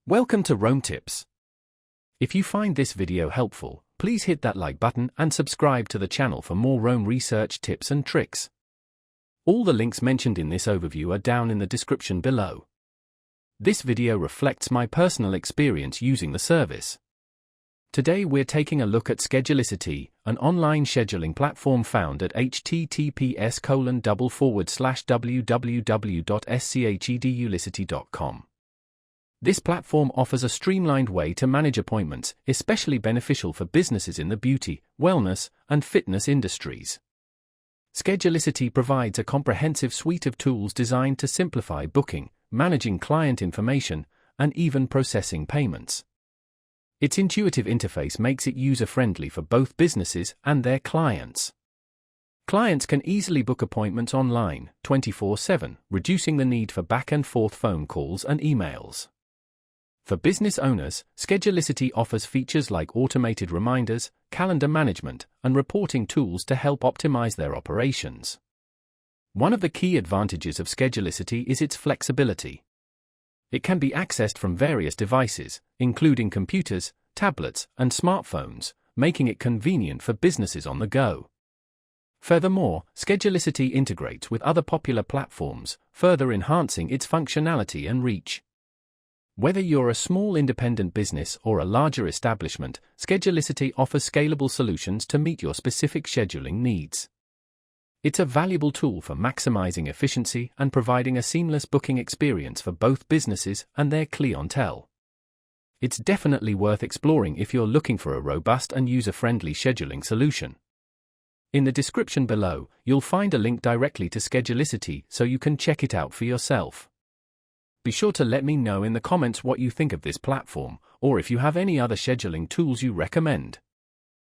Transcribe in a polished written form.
Welcome to Rome Tips. If you find this video helpful, please hit that like button and subscribe to the channel for more Rome research tips and tricks. All the links mentioned in this overview are down in the description below. This video reflects my personal experience using the service. Today we're taking a look at Schedulicity, an online scheduling platform found at https://www.schedulicity.com. This platform offers a streamlined way to manage appointments, especially beneficial for businesses in the beauty, wellness, and fitness industries. Schedulicity provides a comprehensive suite of tools designed to simplify booking, managing client information, and even processing payments. Its intuitive interface makes it user-friendly for both businesses and their clients. Clients can easily book appointments online, 24/7, reducing the need for back-and-forth phone calls and emails. For business owners, Schedulicity offers features like automated reminders, calendar management, and reporting tools to help optimize their operations. One of the key advantages of Schedulicity is its flexibility. It can be accessed from various devices, including computers, tablets, and smartphones, making it convenient for businesses on the go. Furthermore, Schedulicity integrates with other popular platforms, further enhancing its functionality and reach. Whether you're a small independent business or a larger establishment, Schedulicity offers scalable solutions to meet your specific scheduling needs. It's a valuable tool for maximizing efficiency and providing a seamless booking experience for both businesses and their clientele. It's definitely worth exploring if you're looking for a robust and user-friendly scheduling solution. In the description below, you'll find a link directly to Schedulicity so you can check it out for yourself. Be sure to let me know in the comments what you think of this platform, or if you have any other scheduling tools you recommend.